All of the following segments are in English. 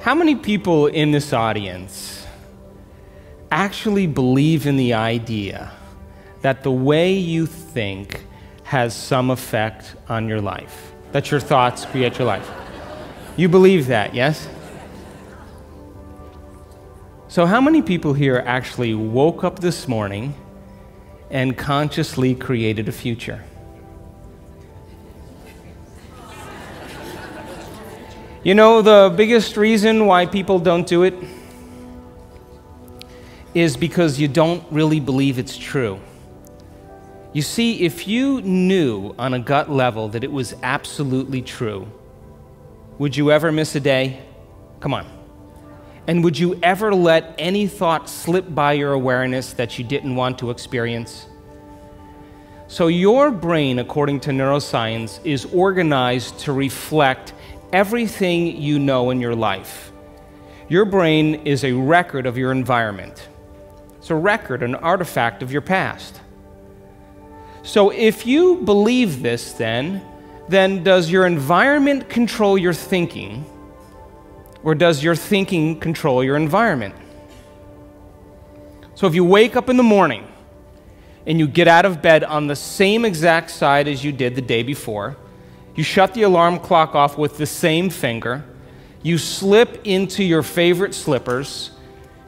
How many people in this audience actually believe in the idea that the way you think has some effect on your life? That your thoughts create your life? You believe that, yes? So how many people here actually woke up this morning and consciously created a future? You know, the biggest reason why people don't do it is because you don't really believe it's true. You see, if you knew on a gut level that it was absolutely true, would you ever miss a day? Come on. And would you ever let any thought slip by your awareness that you didn't want to experience? So your brain, according to neuroscience, is organized to reflect everything you know in your life. Your brain is a record of your environment. It's a record, an artifact of your past. So if you believe this, then does your environment control your thinking, or does your thinking control your environment? So if you wake up in the morning and you get out of bed on the same exact side as you did the day before, you shut the alarm clock off with the same finger, you slip into your favorite slippers,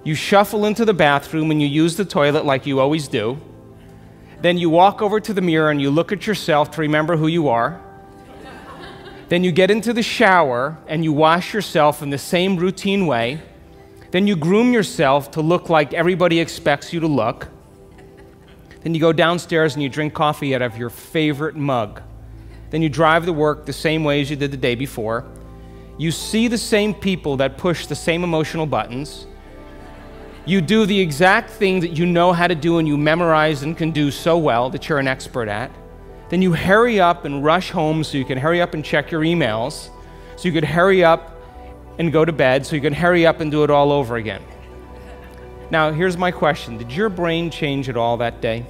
you shuffle into the bathroom and you use the toilet like you always do, then you walk over to the mirror and you look at yourself to remember who you are, then you get into the shower and you wash yourself in the same routine way, then you groom yourself to look like everybody expects you to look, then you go downstairs and you drink coffee out of your favorite mug. Then you drive to work the same way as you did the day before. You see the same people that push the same emotional buttons. You do the exact thing that you know how to do and you memorize and can do so well that you're an expert at. Then you hurry up and rush home so you can hurry up and check your emails, so you could hurry up and go to bed, so you can hurry up and do it all over again. Now, here's my question. Did your brain change at all that day?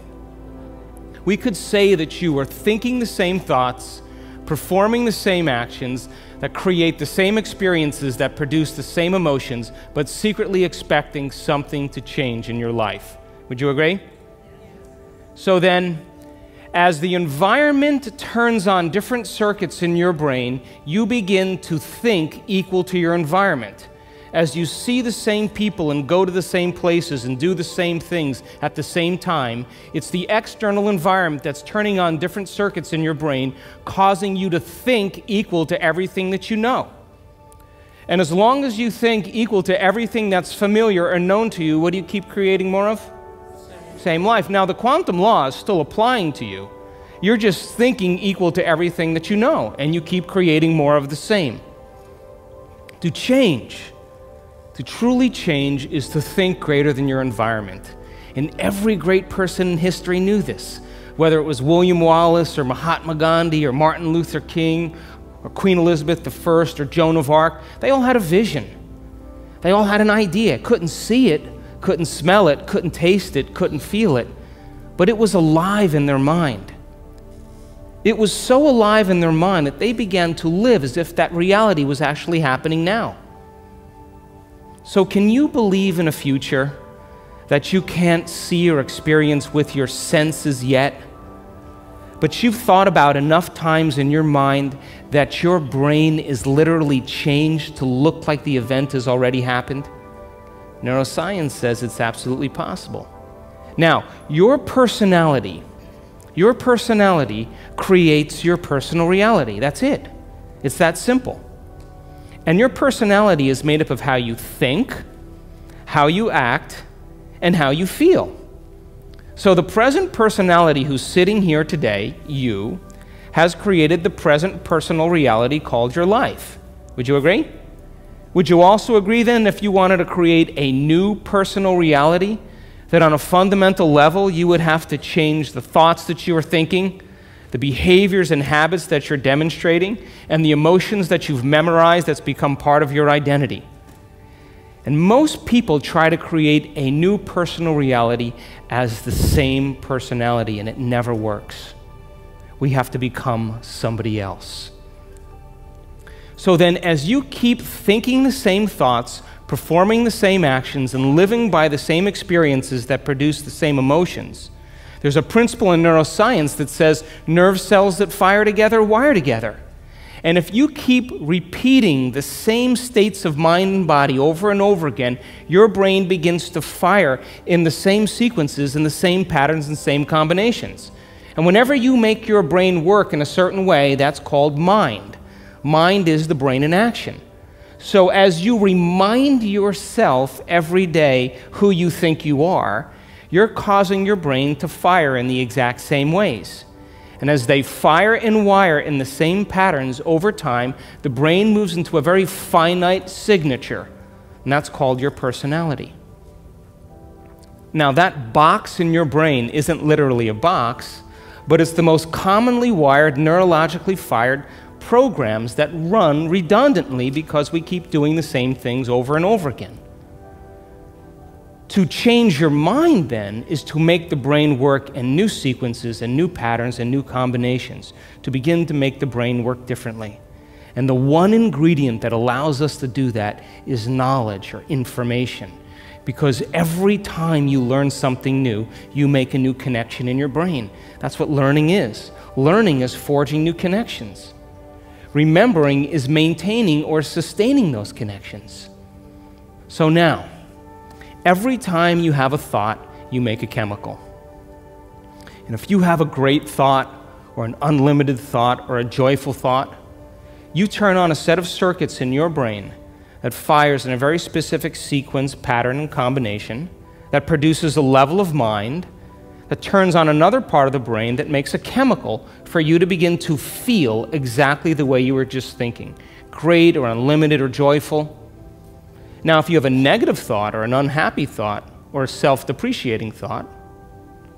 We could say that you were thinking the same thoughts, performing the same actions, that create the same experiences, that produce the same emotions, but secretly expecting something to change in your life. Would you agree? So then, as the environment turns on different circuits in your brain, you begin to think equal to your environment. As you see the same people and go to the same places and do the same things at the same time, it's the external environment that's turning on different circuits in your brain, causing you to think equal to everything that you know. And as long as you think equal to everything that's familiar or known to you, what do you keep creating more of? Same life. Now, the quantum law is still applying to you. You're just thinking equal to everything that you know, and you keep creating more of the same. To change, to truly change, is to think greater than your environment. And every great person in history knew this. Whether it was William Wallace or Mahatma Gandhi or Martin Luther King or Queen Elizabeth I or Joan of Arc, they all had a vision. They all had an idea. Couldn't see it, couldn't smell it, couldn't taste it, couldn't feel it, but it was alive in their mind. It was so alive in their mind that they began to live as if that reality was actually happening now. So can you believe in a future that you can't see or experience with your senses yet, but you've thought about enough times in your mind that your brain is literally changed to look like the event has already happened? Neuroscience says it's absolutely possible. Now, your personality creates your personal reality. That's it. It's that simple. And your personality is made up of how you think, how you act, and how you feel. So the present personality who's sitting here today, you, has created the present personal reality called your life. Would you agree? Would you also agree then, if you wanted to create a new personal reality, that on a fundamental level you would have to change the thoughts that you are thinking, the behaviors and habits that you're demonstrating, and the emotions that you've memorized that's become part of your identity? And most people try to create a new personal reality as the same personality, and it never works. We have to become somebody else. So then, as you keep thinking the same thoughts, performing the same actions, and living by the same experiences that produce the same emotions, there's a principle in neuroscience that says nerve cells that fire together wire together. And if you keep repeating the same states of mind and body over and over again, your brain begins to fire in the same sequences, in the same patterns and same combinations. And whenever you make your brain work in a certain way, that's called mind. Mind is the brain in action. So as you remind yourself every day who you think you are, you're causing your brain to fire in the exact same ways. And as they fire and wire in the same patterns over time, the brain moves into a very finite signature, and that's called your personality. Now, that box in your brain isn't literally a box, but it's the most commonly wired, neurologically fired programs that run redundantly because we keep doing the same things over and over again. To change your mind, then, is to make the brain work in new sequences and new patterns and new combinations, to begin to make the brain work differently. And the one ingredient that allows us to do that is knowledge or information. Because every time you learn something new, you make a new connection in your brain. That's what learning is. Learning is forging new connections. Remembering is maintaining or sustaining those connections. So now, every time you have a thought, you make a chemical. And if you have a great thought, or an unlimited thought, or a joyful thought, you turn on a set of circuits in your brain that fires in a very specific sequence, pattern, and combination, that produces a level of mind, that turns on another part of the brain that makes a chemical for you to begin to feel exactly the way you were just thinking, great or unlimited or joyful. Now, if you have a negative thought or an unhappy thought or a self-depreciating thought,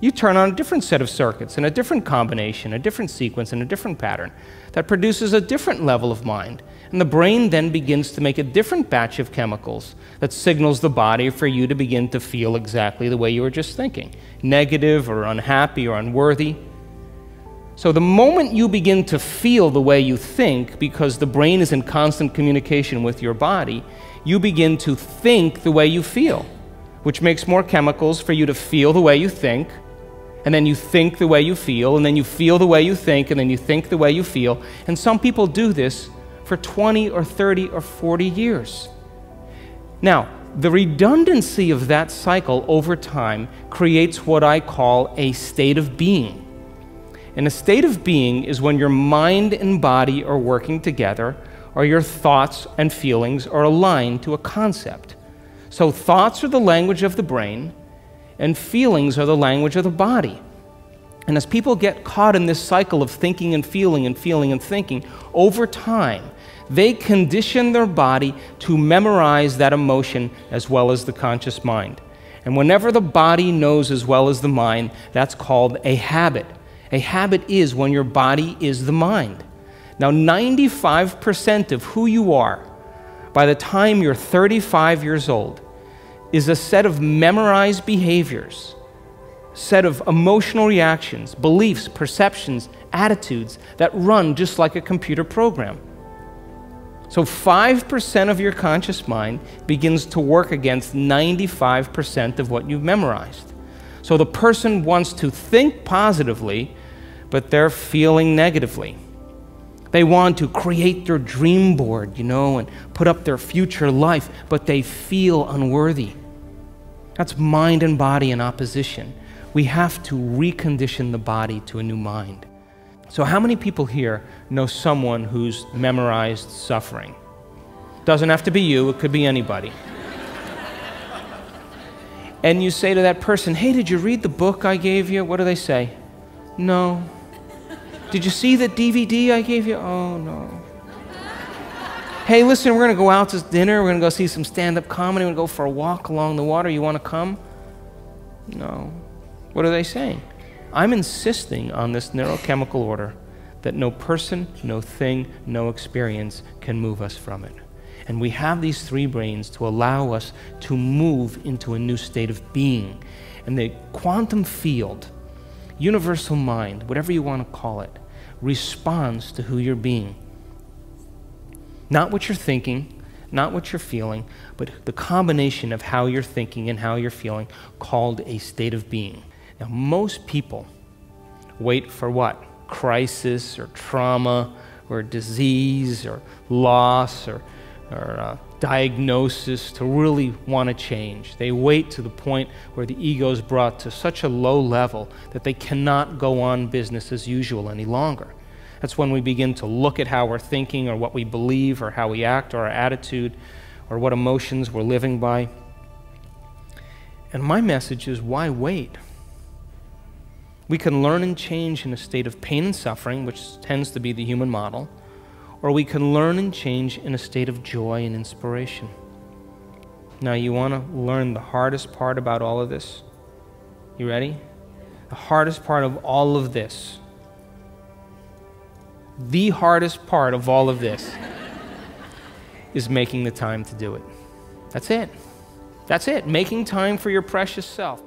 you turn on a different set of circuits and a different combination, a different sequence, and a different pattern that produces a different level of mind. And the brain then begins to make a different batch of chemicals that signals the body for you to begin to feel exactly the way you were just thinking, negative or unhappy or unworthy. So the moment you begin to feel the way you think, because the brain is in constant communication with your body, you begin to think the way you feel, which makes more chemicals for you to feel the way you think, and then you think the way you feel, and then you feel the way you think, and then you think the way you feel. And some people do this for 20 or 30 or 40 years. Now, the redundancy of that cycle over time creates what I call a state of being. And a state of being is when your mind and body are working together, or your thoughts and feelings are aligned to a concept. So thoughts are the language of the brain, and feelings are the language of the body. And as people get caught in this cycle of thinking and feeling and feeling and thinking, over time, they condition their body to memorize that emotion as well as the conscious mind. And whenever the body knows as well as the mind, that's called a habit. A habit is when your body is the mind. Now, 95% of who you are by the time you're 35 years old is a set of memorized behaviors, set of emotional reactions, beliefs, perceptions, attitudes that run just like a computer program. So 5% of your conscious mind begins to work against 95% of what you've memorized. So the person wants to think positively, but they're feeling negatively. They want to create their dream board, and put up their future life, but they feel unworthy. That's mind and body in opposition. We have to recondition the body to a new mind. So how many people here know someone who's memorized suffering? Doesn't have to be you, it could be anybody. And you say to that person, hey, did you read the book I gave you? What do they say? No. Did you see the DVD I gave you? Oh, no. Hey, listen, we're going to go out to dinner. We're going to go see some stand-up comedy. We're going to go for a walk along the water. You want to come? No. What are they saying? I'm insisting on this neurochemical order that no person, no thing, no experience can move us from it. And we have these three brains to allow us to move into a new state of being. And the quantum field, universal mind, whatever you want to call it, responds to who you're being. Not what you're thinking, not what you're feeling, but the combination of how you're thinking and how you're feeling, called a state of being. Now, most people wait for what? Crisis or trauma or disease or loss or diagnosis to really want to change. They wait to the point where the ego is brought to such a low level that they cannot go on business as usual any longer. That's when we begin to look at how we're thinking or what we believe or how we act or our attitude or what emotions we're living by. And my message is, why wait? We can learn and change in a state of pain and suffering, which tends to be the human model, or we can learn and change in a state of joy and inspiration. Now, you want to learn the hardest part about all of this? You ready? The hardest part of all of this, the hardest part of all of this is making the time to do it. That's it. That's it. Making time for your precious self.